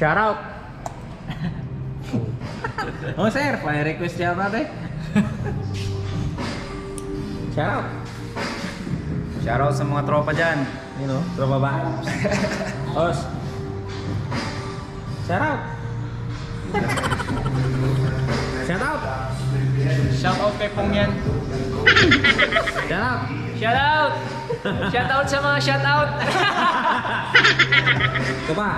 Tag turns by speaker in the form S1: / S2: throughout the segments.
S1: Shout out. Oh sir, pa-request shout out eh. Shout out.
S2: Shout out sa mga tropa dyan.
S1: You know, tropa ba? Os. Shout out. Shout out.
S3: Shout out kay Pongyan.
S1: Shout out.
S3: Shout out! Shout out sa mga shout out!
S1: Ito pa.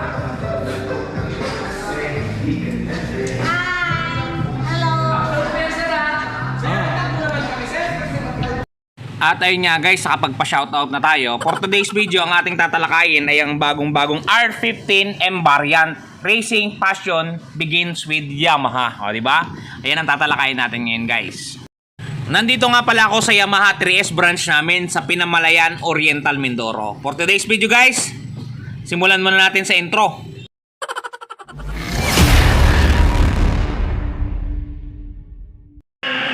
S4: At ayun nga guys, nakapagpa-shoutout na tayo. For today's video, ang ating tatalakayin ay ang bagong-bagong R15 M variant. Racing passion begins with Yamaha. O, diba? Ayan ang tatalakayin natin ngayon guys. Nandito nga pala ako sa Yamaha 3S branch namin sa Pinamalayan, Oriental, Mindoro. For today's video guys, simulan muna natin sa intro.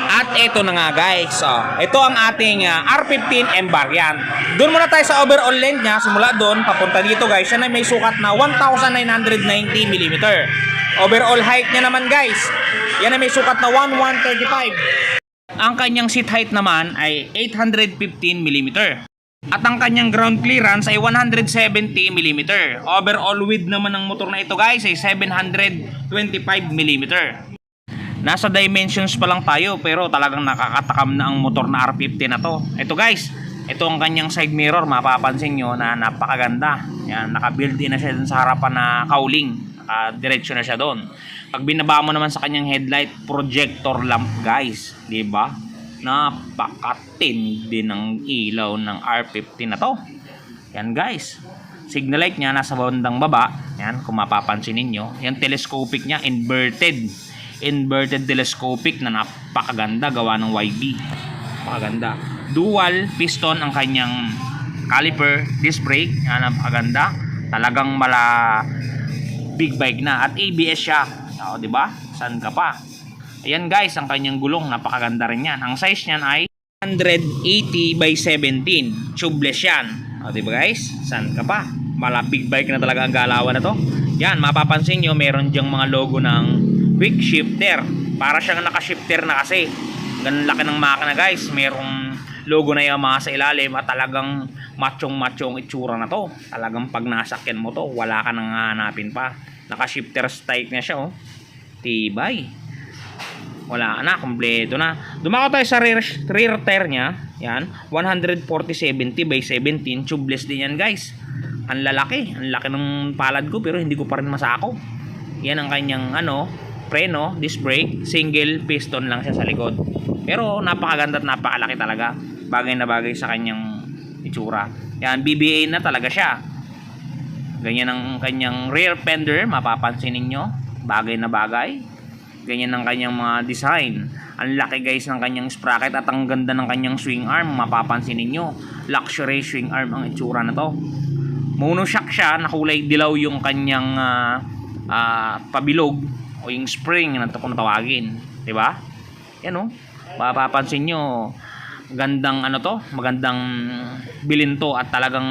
S4: At ito na nga guys, ito ang ating R15 M variant. Doon muna tayo sa overall length niya, simula doon, papunta dito guys, yan ay may sukat na 1,990mm. Overall height niya naman guys, yan ay may sukat na 1,135. Ang kanyang seat height naman ay 815mm. At ang kanyang ground clearance ay 170mm. Overall width naman ng motor na ito guys ay 725mm. Nasa dimensions pa lang tayo pero talagang nakakatakam na ang motor na R15 na to. Ito guys, ito ang kanyang side mirror, mapapansin nyo na napakaganda. Yan, naka-built-in na siya dun sa harapan na cowling. Naka-diretso na siya doon. Pag binaba mo naman sa kanyang headlight, projector lamp guys, di ba? Napakatindi ng ilaw ng R15 na to. Yan guys. Signal light niya nasa bandang baba. Yan, kung mapapansin ninyo. Yan telescopic niya, inverted telescopic na napakaganda, gawa ng YB. Napakaganda. Dual piston ang kanyang caliper, disc brake. Yan, napakaganda. Talagang big bike na at ABS siya. O, di ba? Saan ka pa? Ayan guys, ang kanyang gulong, napakaganda rin yan. Ang size niyan ay 180 by 17. Tubeless yan. O, di ba guys? Saan ka pa? Big bike na talaga ang galawan na to. Yan, mapapansin nyo, meron diyang mga logo ng quick shifter. Para siyang naka-shifter na kasi. Ganun laki ng makina guys. Merong logo na Yamaha sa ilalim at talagang machong-machong itsura na to. Talagang pag nasakyan mo to, wala ka nang hanapin pa. Naka-shifter type na siya oh. Tibay. Wala na, kompleto na. Dumako tayo sa rear tire niya. Yan, 140/70 by 17. Tubeless din yan guys. Ang lalaki ng palad ko pero hindi ko pa rin masako. Yan ang kanyang preno, disc brake, single piston lang siya sa likod. Pero napakaganda at napakalaki talaga. Bagay na bagay sa kanyang itsura. Yan, BBA na talaga siya. Ganyan ang kanyang rear fender, mapapansin ninyo. Bagay na bagay. Ganyan ang kanyang mga design. Ang laki guys ng kanyang sprocket at ang ganda ng kanyang swing arm, mapapansin ninyo. Luxury swing arm ang itsura na to. Monoshock siya, nakulay dilaw yung kanyang pabilog o yung spring na kung tawagin, 'di ba? Yan oh. Mapapansin nyo, magandang bilin to at talagang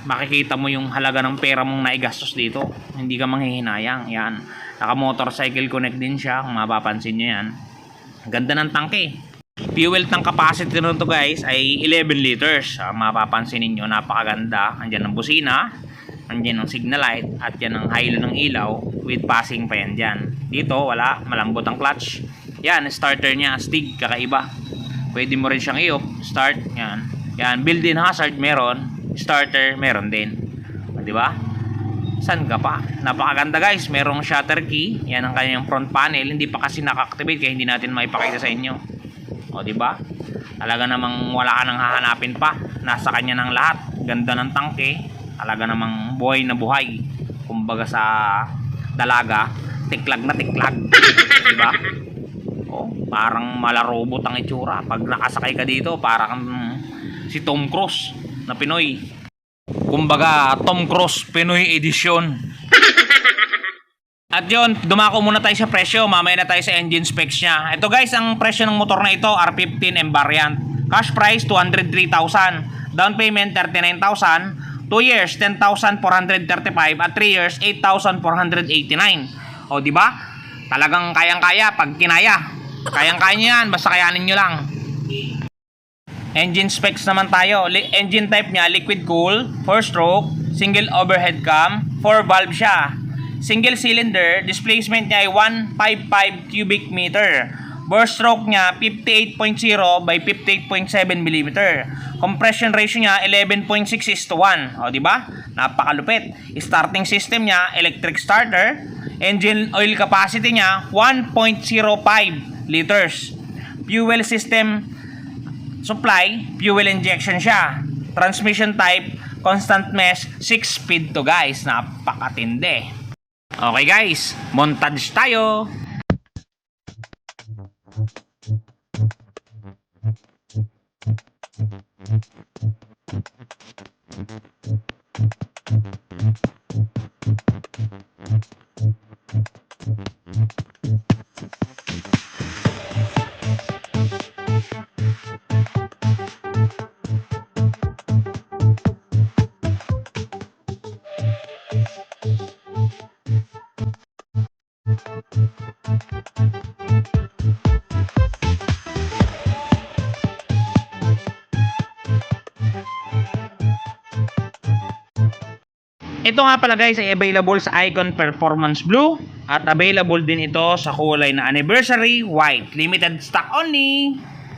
S4: makikita mo yung halaga ng pera mong naigastos dito. Hindi ka manghihinayang. Yan. Naka motorcycle connect din siya, kung mapapansin nyo yan. Ganda ng tangke. Fuel tank capacity nito guys ay 11 liters. Mapapansin niyo napakaganda. Andiyan ang busina, andiyan ang signal light, at yan ang hilo ng ilaw with passing pa yan dyan. Dito wala, malambot ang clutch. Yan, starter niya, Stig, kakaiba. Pwede mo rin siyang i-off, start, yan. Yan, built-in hazard meron, starter meron din. Di ba? San ka pa? Napakaganda guys, merong shutter key. Yan ang kanyang front panel, hindi pa kasi naka-activate kaya hindi natin maipakita sa inyo. O di ba? Talaga namang wala ka nang hahanapin pa. Nasa kanya ng lahat. Ganda ng tangke. Talaga namang buhay na buhay. Kumbaga sa dalaga, tiklag na tiklag. Di ba? O, parang malarobot ang itsura. Pag nakasakay ka dito, parang si Tom Cruise na Pinoy. Kumbaga, Tom Cruise Pinoy edition. At yun, dumako muna tayo sa presyo. Mamaya na tayo sa engine specs niya. Ito guys, ang presyo ng motor na ito, R15 M variant. Cash price, 203,000. Down payment, 39,000. 2 years, 10,435 at 3 years, 8,489. O, di ba? Talagang kayang-kaya pag kinaya. Kayang-kaya nyo yan, basta kayanin nyo lang. Engine specs naman tayo. Engine type niya, liquid cool, 4-stroke, single overhead cam, 4-valve siya. Single cylinder, displacement niya ay 155 cubic meter. Bore stroke niya 58.0 by 58.7 mm. Compression ratio niya 11.6:1. O, di ba? Napakalupit. Starting system niya, electric starter. Engine oil capacity niya 1.05 liters. Fuel system supply, fuel injection siya. Transmission type, constant mesh, 6-speed to guys. Napakatindi. Okay guys, montage tayo. Ito nga pala guys ay available sa Icon Performance Blue at available din ito sa kulay na Anniversary White. Limited stock only!